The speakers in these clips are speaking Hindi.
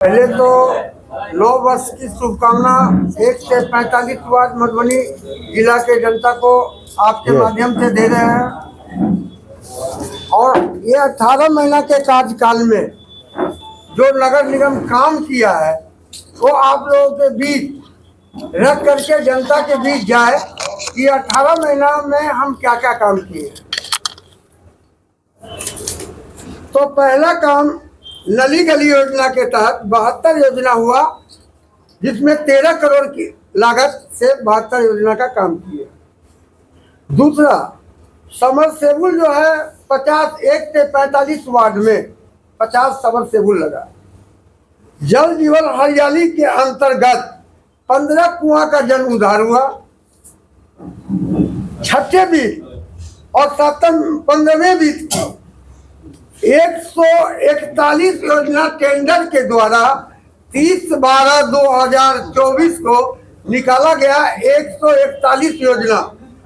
पहले तो नव वर्ष की शुभकामना 1 से 45 वार्ड मधुबनी जिला के जनता को आपके माध्यम से दे रहे हैं। और ये 18 महीना के कार्यकाल में जो नगर निगम काम किया है वो आप लोगों के बीच रख करके जनता के बीच जाए कि 18 महीना में हम क्या क्या काम किए। तो पहला काम नली गली योजना के तहत 72 योजना हुआ, जिसमें 13 करोड़ की लागत से 72 योजना का काम किया। दूसरा, समरसेबुल जो है 1 से 45 वार्ड में 50 समरसेबुल लगा। जल जीवन हरियाली के अंतर्गत 15 कुआं का जन उद्धार हुआ। छठे बीत और 15वें बीत 141 योजना टेंडर के द्वारा 30/12/2024 को निकाला गया। 141 योजना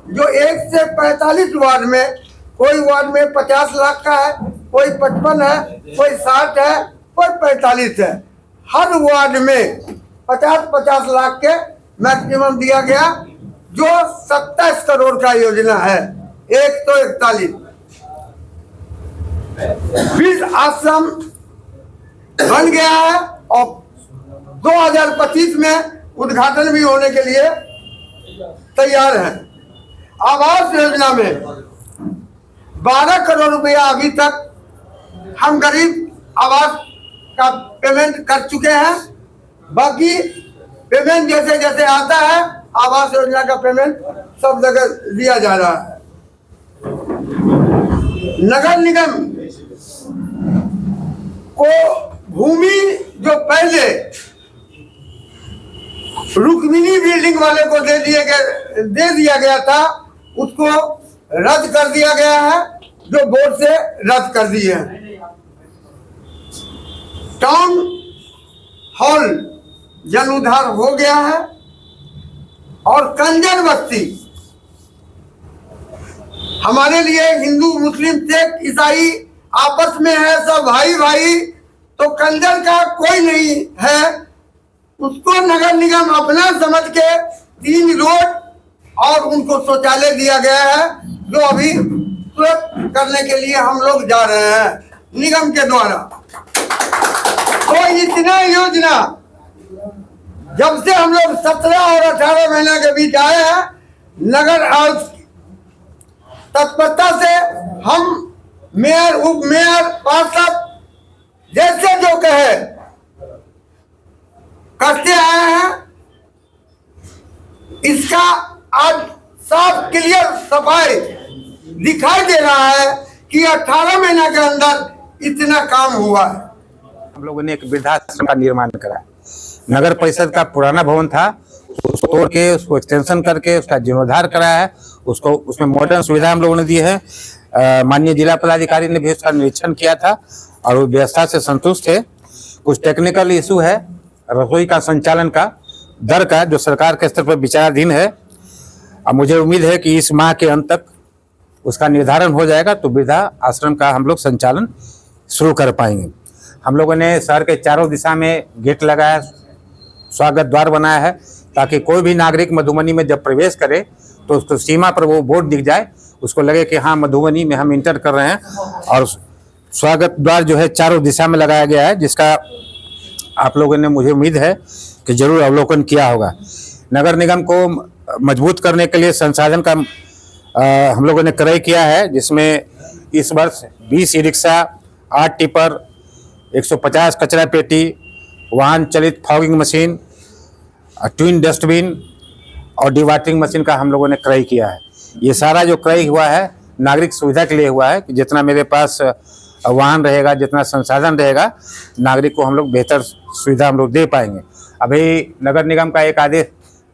जो 1 से 45 वार्ड में, कोई वार्ड में 50 लाख का है, कोई 55 है, कोई 60 है, कोई 45 है। हर वार्ड में 50-50 लाख के मैक्सिमम दिया गया, जो 27 करोड़ का योजना है। 141 फिर आश्रम बन गया है और 2025 में उद्घाटन भी होने के लिए तैयार है। आवास योजना में 12 करोड़ रुपया अभी तक हम गरीब आवास का पेमेंट कर चुके हैं। बाकी पेमेंट जैसे जैसे आता है आवास योजना का पेमेंट सब जगह दिया जा रहा है। नगर निगम को भूमि जो पहले रुक्मिणी बिल्डिंग वाले को दे दिया गया था, उसको रद्द कर दिया गया है, जो बोर्ड से रद्द कर दिए हैं। टाउन हॉल जन उद्धार हो गया है। और कंजर बस्ती हमारे लिए हिंदू मुस्लिम सिख ईसाई आपस में है, सब भाई भाई, तो कंजर का कोई नहीं है। उसको नगर निगम अपना समझ के 3 रोड और उनको शौचालय दिया गया है, जो अभी तुरंत करने के लिए हम लोग जा रहे हैं निगम के द्वारा। तो इतना योजना जब से हम लोग 17 और 18 महीना के बीच आए हैं, नगर आयुक्त तत्परता से हम मेयर, उप मेयर, पार्षद जैसे जो कहे करते आए हैं। इसका आज साफ क्लियर सफाई दिखाई दे रहा है कि 18 महीना के अंदर इतना काम हुआ है। हम लोगों ने एक वृद्धाश्रम का निर्माण करा। नगर परिषद का पुराना भवन था, उसको तोड़ के उसको एक्सटेंशन करके उसका जीर्णोद्धार कराया है। उसको उसमें मॉडर्न सुविधा हम लोगों ने दी है। माननीय जिला पदाधिकारी ने भी उसका निरीक्षण किया था और वो व्यवस्था से संतुष्ट थे। कुछ टेक्निकल इशू है रसोई का संचालन का दर का, जो सरकार के स्तर पर विचाराधीन है। अब मुझे उम्मीद है कि इस माह के अंत तक उसका निर्धारण हो जाएगा, तो वृद्धा आश्रम का हम लोग संचालन शुरू कर पाएंगे। हम लोगों ने शहर के चारों दिशा में गेट लगाया, स्वागत द्वार बनाया है, ताकि कोई भी नागरिक मधुबनी में जब प्रवेश करे तो उसको सीमा पर वो बोर्ड दिख जाए, उसको लगे कि हाँ मधुबनी में हम इंटर कर रहे हैं। और स्वागत द्वार जो है चारों दिशा में लगाया गया है, जिसका आप लोगों ने, मुझे उम्मीद है कि जरूर अवलोकन किया होगा। नगर निगम को मजबूत करने के लिए संसाधन का हम लोगों ने क्रय किया है, जिसमें इस वर्ष 20 ई रिक्शा, 8 टिपर, 150 कचरा पेटी, वाहन चलित फॉगिंग मशीन, ट्विन डस्टबिन और डिवाटरिंग मशीन का हम लोगों ने क्रय किया है। ये सारा जो क्रय हुआ है नागरिक सुविधा के लिए हुआ है, कि जितना मेरे पास वाहन रहेगा, जितना संसाधन रहेगा, नागरिक को हम लोग बेहतर सुविधा हम लोग दे पाएंगे। अभी नगर निगम का एक आदेश,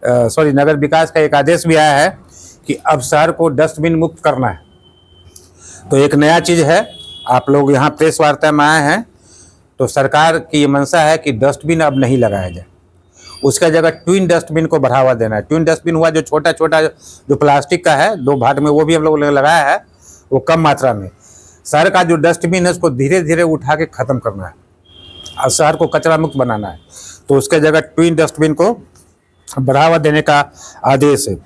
नगर विकास का एक आदेश भी आया है कि अब शहर को डस्टबिन मुक्त करना है। तो एक नया चीज़ है, आप लोग यहाँ प्रेस वार्ता में आए हैं, तो सरकार की ये मंशा है कि डस्टबिन अब नहीं लगाया जाए, उसका जगह ट्विन डस्टबिन को बढ़ावा देना है। ट्विन डस्टबिन हुआ जो छोटा छोटा जो प्लास्टिक का है 2 भाग में, वो भी हम लोग लगाया है, वो कम मात्रा में। शहर का जो डस्टबिन है उसको धीरे धीरे उठा के ख़त्म करना है। शहर को कचरा मुक्त बनाना है, तो उसके जगह ट्विन डस्टबिन को बढ़ावा देने का आदेश है।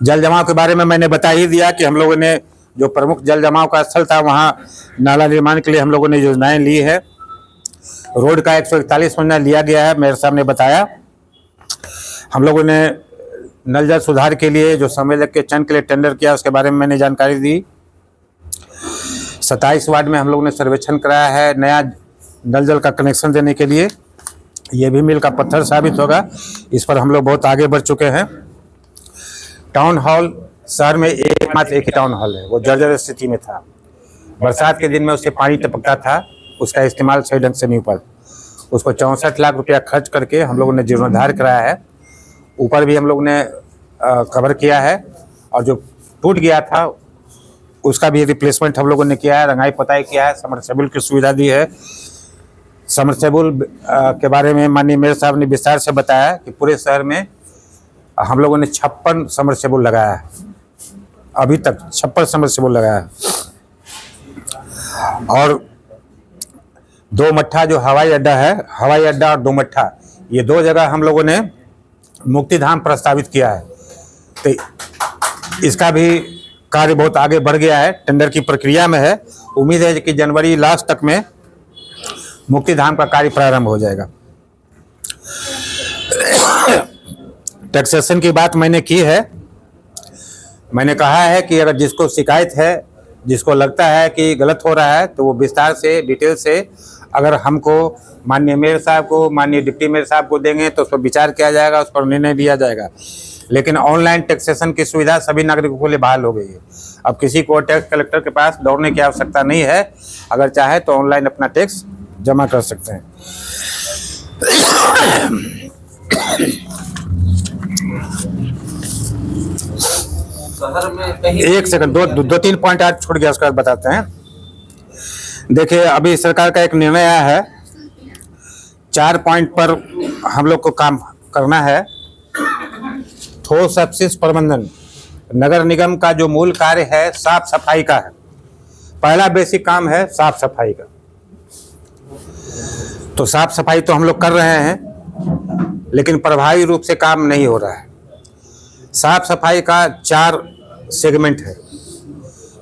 जल जमाव के बारे में मैंने बता ही दिया कि हम लोगों ने जो प्रमुख जल जमाव का स्थल था वहाँ नाला निर्माण के लिए हम लोगों ने योजनाएं ली है। रोड का 141 योजना लिया गया है, मेयर साहब ने बताया। हम लोगों ने नल जल सुधार के लिए जो संवेदक के चयन के लिए टेंडर किया उसके बारे में मैंने जानकारी दी। 27 वार्ड में हम लोगों ने सर्वेक्षण कराया है नया नल जल का कनेक्शन देने के लिए। ये भी मील का पत्थर साबित होगा, इस पर हम लोग बहुत आगे बढ़ चुके हैं। टाउन हॉल शहर में एकमात्र एक ही टाउन हॉल है, वो जर्जर स्थिति में था। बरसात के दिन में उससे पानी टपकता था, उसका इस्तेमाल सही ढंग से नहीं हुआ। उसको 64 लाख रुपया खर्च करके हम लोगों ने जीर्णोद्धार कराया है। ऊपर भी हम लोग ने कवर किया है, और जो टूट गया था उसका भी रिप्लेसमेंट हम लोगों ने किया है, रंगाई पोताई किया है, समरसेबुल की सुविधा दी है। समरसेबुल के बारे में माननीय मेयर साहब ने विस्तार से बताया कि पूरे शहर में हम लोगों ने 56 समरसेबुल लगाया है, अभी तक 56 समरसेबुल लगाया है। और दो मट्ठा जो हवाई अड्डा है, हवाई अड्डा और दो मट्ठा, ये दो जगह हम लोगों ने मुक्तिधाम प्रस्तावित किया है। तो इसका भी कार्य बहुत आगे बढ़ गया है, टेंडर की प्रक्रिया में है। उम्मीद है कि जनवरी लास्ट तक में मुक्तिधाम का कार्य प्रारंभ हो जाएगा। टैक्सेशन की बात मैंने की है। मैंने कहा है कि अगर जिसको शिकायत है, जिसको लगता है कि गलत हो रहा है, तो वो विस्तार से डिटेल से अगर हमको माननीय मेयर साहब को, माननीय डिप्टी मेयर साहब को देंगे तो उस पर विचार किया जाएगा, उस पर निर्णय लिया जाएगा। लेकिन ऑनलाइन टैक्सेशन की सुविधा सभी नागरिकों के लिए बहाल हो गई है। अब किसी को टैक्स कलेक्टर के पास दौड़ने की आवश्यकता नहीं है, अगर चाहे तो ऑनलाइन अपना टैक्स जमा कर सकते हैं। शहर में कहीं एक सेकंड, दो तीन पॉइंट आज छूट गया, उसके बाद बताते हैं। देखिए, अभी सरकार का एक निर्णय आया है, 4 पॉइंट पर हम लोग को काम करना है। ठोस अपशिष्ट प्रबंधन, नगर निगम का जो मूल कार्य है साफ सफाई का है। पहला बेसिक काम है साफ सफाई का। तो साफ सफाई तो हम लोग कर रहे हैं, लेकिन प्रभावी रूप से काम नहीं हो रहा है। साफ सफाई का 4 सेगमेंट है।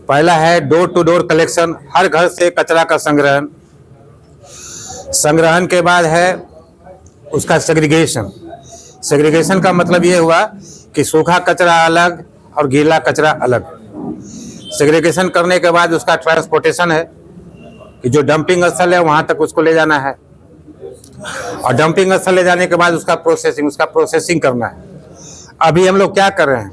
पहला है डोर टू डोर कलेक्शन, हर घर से कचरा का संग्रहण। संग्रहण के बाद है उसका सेग्रीगेशन। सेग्रीगेशन का मतलब ये हुआ कि सूखा कचरा अलग और गीला कचरा अलग। सेग्रीगेशन करने के बाद उसका ट्रांसपोर्टेशन है कि जो डंपिंग स्थल है वहाँ तक उसको ले जाना है, और डंपिंग स्थल ले जाने के बाद उसका प्रोसेसिंग करना है। अभी हम लोग क्या कर रहे हैं,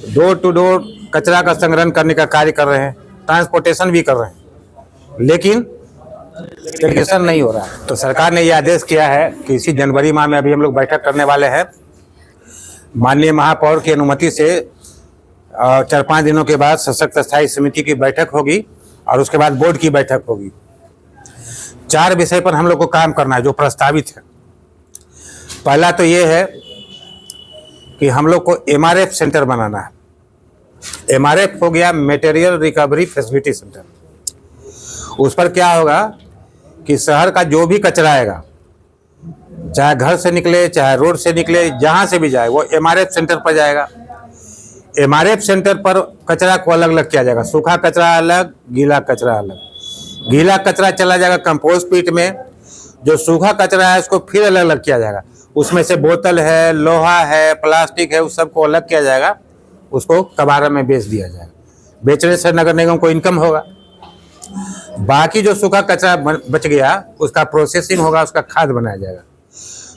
डोर टू डोर कचरा का संग्रहण करने का कार्य कर रहे हैं, ट्रांसपोर्टेशन भी कर रहे हैं, लेकिन सेग्रीगेशन नहीं हो रहा है। तो सरकार ने यह आदेश किया है कि इसी जनवरी माह में अभी हम लोग बैठक करने वाले हैं। माननीय महापौर की अनुमति से 4-5 दिनों के बाद सशक्त स्थायी समिति की बैठक होगी, और उसके बाद बोर्ड की बैठक होगी। 4 विषय पर हम लोग को काम करना है जो प्रस्तावित है। पहला तो ये है कि हम लोग को MRF सेंटर बनाना है। MRF हो गया मटेरियल रिकवरी फैसिलिटी सेंटर। उस पर क्या होगा कि शहर का जो भी कचरा आएगा, चाहे घर से निकले, चाहे रोड से निकले, जहाँ से भी जाए, वो MRF सेंटर पर जाएगा। MRF सेंटर पर कचरा को अलग अलग किया जाएगा, सूखा कचरा अलग, गीला कचरा अलग। गीला कचरा चला जाएगा कंपोस्ट पीट में, जो सूखा कचरा है उसको फिर अलग अलग किया जाएगा। उसमें से बोतल है, लोहा है, प्लास्टिक है, उस सबको अलग किया जाएगा, उसको कबाड़ा में बेच दिया जाएगा। बेचने से नगर निगम को इनकम होगा। बाकी जो सूखा कचरा बच गया उसका प्रोसेसिंग होगा, उसका खाद बनाया जाएगा।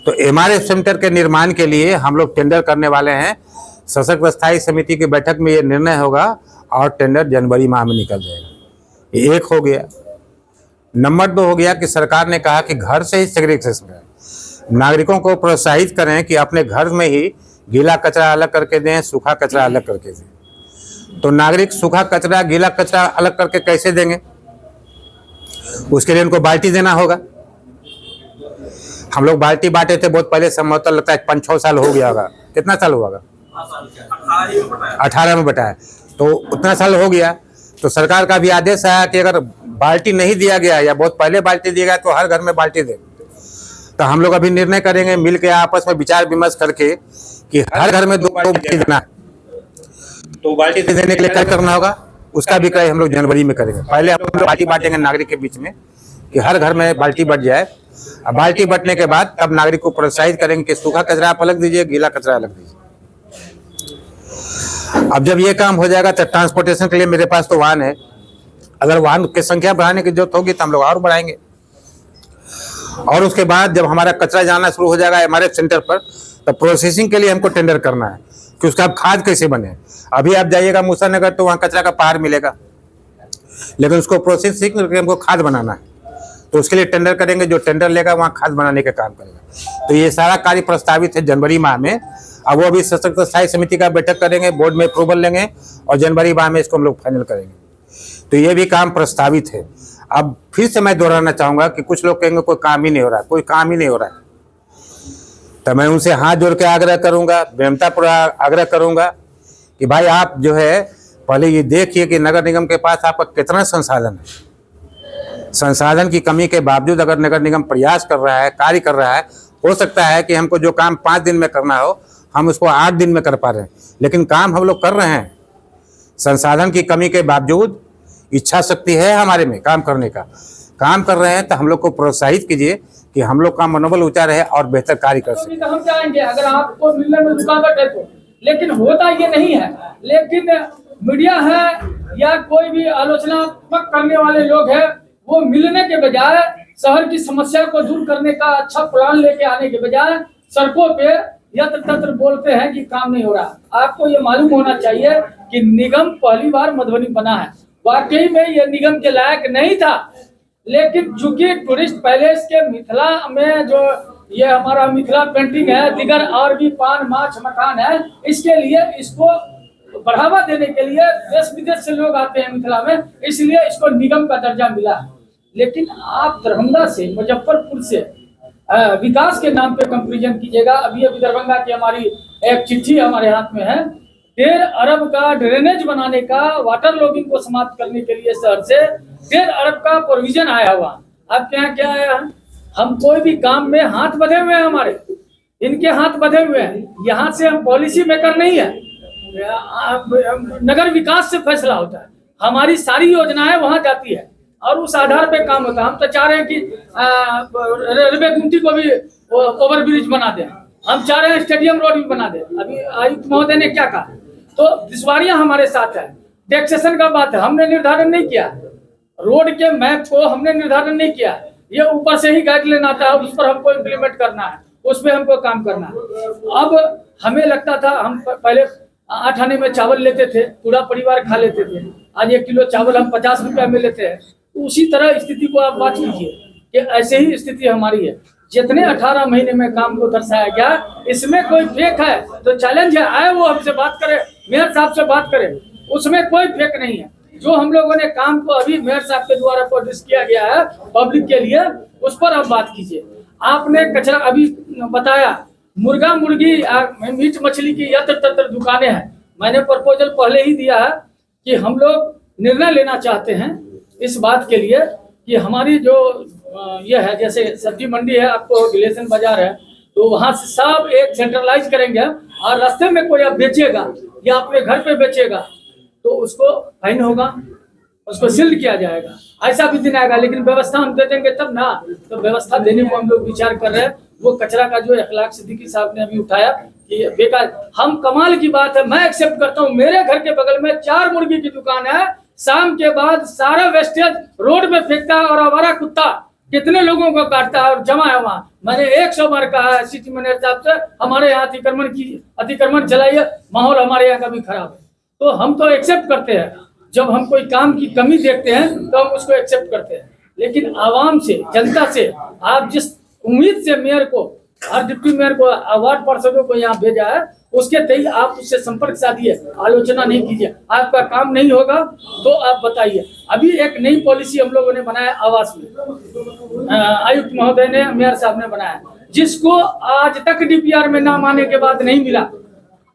तो MRF सेंटर के निर्माण के लिए हम लोग टेंडर करने वाले हैं। सशक्त स्थायी समिति की बैठक में ये निर्णय होगा और टेंडर जनवरी माह में निकल जाएगा। ये एक हो गया। नंबर 2 हो गया कि सरकार ने कहा कि घर से ही सेग्रीगेशन करें। नागरिकों को प्रोत्साहित करें कि अपने घर में ही गीला कचरा अलग करके दें, सूखा कचरा अलग करके दें। तो नागरिक सूखा कचरा, गीला कचरा अलग करके कैसे देंगे? उसके लिए उनको बाल्टी देना होगा। हम लोग बाल्टी बांटे थे बहुत पहले, संभवतः लगता है 5-6 साल हो गया होगा। कितना साल हुआ होगा? 18 में बटा है, तो उतना साल हो गया। तो सरकार का भी आदेश आया कि अगर बाल्टी नहीं दिया गया या बहुत पहले बाल्टी दिया गया तो हर घर में बाल्टी दे। तो हम लोग अभी निर्णय करेंगे मिल के आपस में विचार विमर्श करके कि हर घर में 2 बाल्टी देना। तो बाल्टी देने के लिए क्या करना होगा उसका भी क्रय हम लोग जनवरी में करेंगे। पहले हम लोग बाल्टी बांटेंगे नागरिक के बीच में कि हर घर में बाल्टी बट जाए। अब बाल्टी बटने के बाद तब नागरिक को प्रोत्साहित करेंगे कि सूखा कचरा आप अलग दीजिए, गीला कचरा अलग दीजिए। अब जब ये काम हो जाएगा तो ट्रांसपोर्टेशन के लिए मेरे पास तो वाहन है। अगर वाहन की संख्या बढ़ाने की जरूरत होगी तो हम लोग और बढ़ाएंगे। और उसके बाद जब हमारा कचरा जाना शुरू हो जाएगा हमारे सेंटर पर, तो प्रोसेसिंग के लिए हमको टेंडर करना है कि उसका खाद कैसे बने। अभी आप जाइएगा मूसानगर तो वहाँ कचरा का पहाड़ मिलेगा, लेकिन उसको प्रोसेसिंग करके हमको खाद बनाना है। तो उसके लिए टेंडर करेंगे, जो टेंडर लेगा वहाँ खाद बनाने का काम करेगा। तो ये सारा कार्य प्रस्तावित है जनवरी माह में। अब वो अभी सशक्त स्थायी समिति का बैठक करेंगे, बोर्ड में अप्रूवल लेंगे और जनवरी माह में इसको हम लोग फाइनल करेंगे। तो ये भी काम प्रस्तावित है। अब फिर से मैं दोहराना चाहूँगा कि कुछ लोग कहेंगे कोई काम ही नहीं हो रहा है, कोई काम ही नहीं हो रहा है। तो मैं उनसे हाथ जोड़ के आग्रह करूँगा, विनम्रतापूर्वक आग्रह करूँगा कि भाई आप जो है पहले ये देखिए कि नगर निगम के पास आपका कितना संसाधन है। संसाधन की कमी के बावजूद अगर नगर निगम प्रयास कर रहा है, कार्य कर रहा है, हो सकता है कि हमको जो काम 5 दिन में करना हो हम उसको 8 दिन में कर पा रहे हैं, लेकिन काम हम लोग कर रहे हैं। संसाधन की कमी के बावजूद इच्छा शक्ति है हमारे में काम करने का, काम कर रहे हैं। तो हम लोग को प्रोत्साहित कीजिए कि हम लोग का मनोबल ऊंचा रहे और बेहतर कार्य कर सकें। तो हम चाहेंगे अगर आपको मिलने में रुकावट है तो, लेकिन होता ये नहीं है। लेकिन मीडिया है या कोई भी आलोचनात्मक करने वाले लोग हैं, वो मिलने के बजाय शहर की समस्या को दूर करने का अच्छा प्लान लेके आने के बजाय सड़कों पे यत्र तत्र बोलते हैं कि काम नहीं हो रहा। आपको ये मालूम होना चाहिए कि निगम पहली बार मधुबनी बना है, वाकई में ये निगम के लायक नहीं था। लेकिन चूंकि टूरिस्ट पैलेस के मिथिला में जो ये हमारा मिथिला पेंटिंग है, दिगर और भी पान माछ मकान है, इसके लिए इसको बढ़ावा देने के लिए देश विदेश से लोग आते हैं मिथिला में, इसलिए इसको निगम का दर्जा मिला है। लेकिन आप दरभंगा से, मुजफ्फरपुर से विकास के नाम पे कंपेरिजन कीजिएगा। अभी दरभंगा की हमारी एक चिट्ठी हमारे हाथ में है, 1.5 अरब का ड्रेनेज बनाने का, वाटर लॉगिंग को समाप्त करने के लिए शहर से 1.5 अरब का प्रोविजन आया हुआ। अब क्या आया है, हम कोई भी काम में हाथ बंधे हुए हैं, हमारे इनके हाथ बंधे हुए हैं। यहाँ से हम पॉलिसी मेकर नहीं है, नगर विकास से फैसला होता है। हमारी सारी योजनाएं वहां जाती है और उस आधार पे काम होता है। हम तो चाह रहे हैं कि रेलवे गुमटी को भी ओवर ब्रिज बना दें, हम चाह रहे हैं स्टेडियम रोड भी बना दें। अभी आयुक्त महोदय ने क्या कहा, तो दिसवारियां हमारे साथ है। टैक्सेशन का बात है, हमने निर्धारण नहीं किया, रोड के मैप को हमने निर्धारण नहीं किया। ये ऊपर से ही गाइडलाइन आता है, उस पर हमको इम्प्लीमेंट करना है, उसमें हमको काम करना है। अब हमें लगता था, हम पहले 8 आने में चावल लेते थे, पूरा परिवार खा लेते थे। आज 1 किलो चावल हम 50 रुपया में लेते हैं। उसी तरह स्थिति को आप बात कीजिए कि ऐसे ही स्थिति हमारी है। जितने 18 महीने में काम को दर्शाया गया, इसमें कोई फेक है तो चैलेंज है, आए वो हमसे बात करे, मेयर साहब से बात करे, उसमें कोई फेक नहीं है। जो हम लोगों ने काम को अभी मेयर साहब के द्वारा प्रोड्यूस किया गया है पब्लिक के लिए, उस पर आप बात कीजिए। आपने कचरा अभी बताया, मुर्गा मुर्गी मीट मछली की यत्र तत्र दुकानें हैं। मैंने प्रपोजल पहले ही दिया है कि हम लोग निर्णय लेना चाहते हैं इस बात के लिए कि हमारी जो ये है, जैसे सब्जी मंडी है, आपको रिलेशन बाजार है, तो वहां से सब एक सेंट्रलाइज करेंगे और रास्ते में कोई आप बेचेगा या अपने घर पे बेचेगा तो उसको फाइन होगा, उसको सील्ड किया जाएगा। ऐसा भी दिन आएगा, लेकिन व्यवस्था हम दे देंगे तब ना। तो व्यवस्था देने को हम लोग विचार कर रहे हैं। वो कचरा का जो अखलाक सिद्दीकी साहब ने अभी उठाया कि बेकार, हम कमाल की बात है, मैं एक्सेप्ट करता हूँ। मेरे घर के बगल में 4 मुर्गी की दुकान है, शाम के बाद सारा वेस्टेज रोड में फेंकता है और आवारा कुत्ता कितने लोगों को काटता है और जमा है वहाँ। मैंने 100 बार कहा है सिटी मैनेजर साहब से, हमारे यहाँ अतिक्रमण चलाइए, माहौल हमारे यहाँ का भी खराब है। तो हम तो एक्सेप्ट करते हैं, जब हम कोई काम की कमी देखते हैं तो हम उसको एक्सेप्ट करते हैं। लेकिन आवाम से, जनता से, आप जिस उम्मीद से मेयर को और डिप्टी मेयर को, वार्ड पार्षदों को यहाँ भेजा है, उसके तहत आप उससे संपर्क साधिए, आलोचना नहीं कीजिए। आपका काम नहीं होगा तो आप बताइए। अभी एक नई पॉलिसी हम लोगों ने बनाया आवास में, आयुक्त महोदय ने, मेयर साहब ने बनाया, जिसको आज तक डीपीआर में नाम आने के बाद नहीं मिला,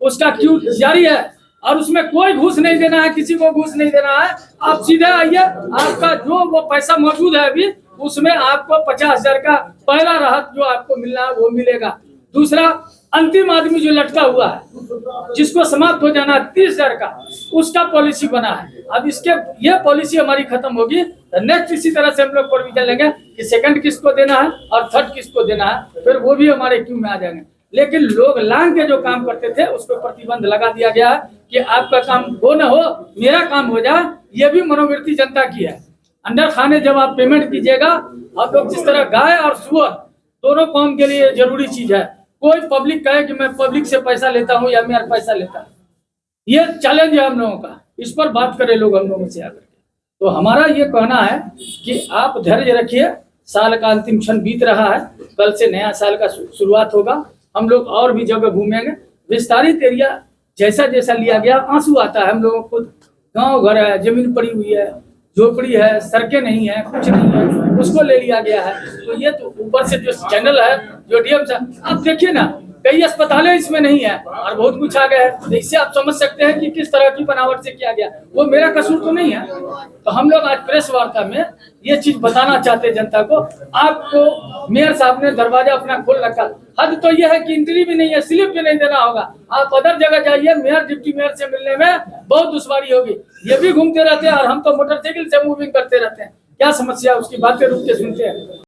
उसका क्यू जारी है और उसमें कोई घूस नहीं देना है, किसी को घूस नहीं देना है। आप सीधे आइए, आपका जो वो पैसा मौजूद है अभी उसमें आपको 50,000 का पहला राहत जो आपको मिलना है वो मिलेगा। दूसरा, अंतिम आदमी जो लटका हुआ है जिसको समाप्त हो जाना है 30,000 का, उसका पॉलिसी बना है। अब इसके ये पॉलिसी हमारी खत्म होगी तो नेक्स्ट इसी तरह से हम लोग प्रोविजन लेंगे कि सेकंड किसको देना है और थर्ड किसको देना है, फिर वो भी हमारे क्यू में आ जाएंगे। लेकिन लोग लांग के जो काम करते थे उस पर प्रतिबंध लगा दिया गया है कि आपका काम हो न हो, मेरा काम हो जाए। ये भी मनोवृत्ति जनता की है। अंडर खाने जब आप पेमेंट कीजिएगा, आप लोग जिस तरह गाय और सुअर दोनों काम के लिए जरूरी चीज है। कोई पब्लिक कहे कि मैं पब्लिक से पैसा लेता हूँ या मेरा पैसा लेता हूँ, ये चैलेंज है हम लोगों का। इस पर बात करें लोग हम लोगों से आकर के। तो हमारा ये कहना है कि आप धैर्य रखिए, साल का अंतिम क्षण बीत रहा है, कल से नया साल का शुरुआत होगा। हम लोग और भी जगह घूमेंगे। विस्तारित एरिया जैसा जैसा लिया गया, आंसू आता है हम लोगों को। गांव घर है, जमीन पड़ी हुई है, झोपड़ी है, सड़कें नहीं है, कुछ नहीं है, उसको ले लिया गया है। तो ये तो ऊपर से जो चैनल है, जो डीएम से आप देखिए ना, कई अस्पतालें इसमें नहीं है और बहुत कुछ आ गया है। तो इससे आप समझ सकते हैं कि किस तरह की बनावट से किया गया। वो मेरा कसूर तो नहीं है। तो हम लोग आज प्रेस वार्ता में ये चीज बताना चाहते हैं जनता को। आपको मेयर साहब ने दरवाजा अपना खोल रखा। हद तो ये है कि एंट्री भी नहीं है, स्लिप भी नहीं देना होगा। आप अदर जगह जाइए, मेयर डिप्टी मेयर से मिलने में बहुत दुश्वारी होगी। ये भी घूमते रहते हैं और हम तो मोटरसाइकिल से मूविंग करते रहते हैं। क्या समस्या, उसकी बातें रुक के सुनते हैं।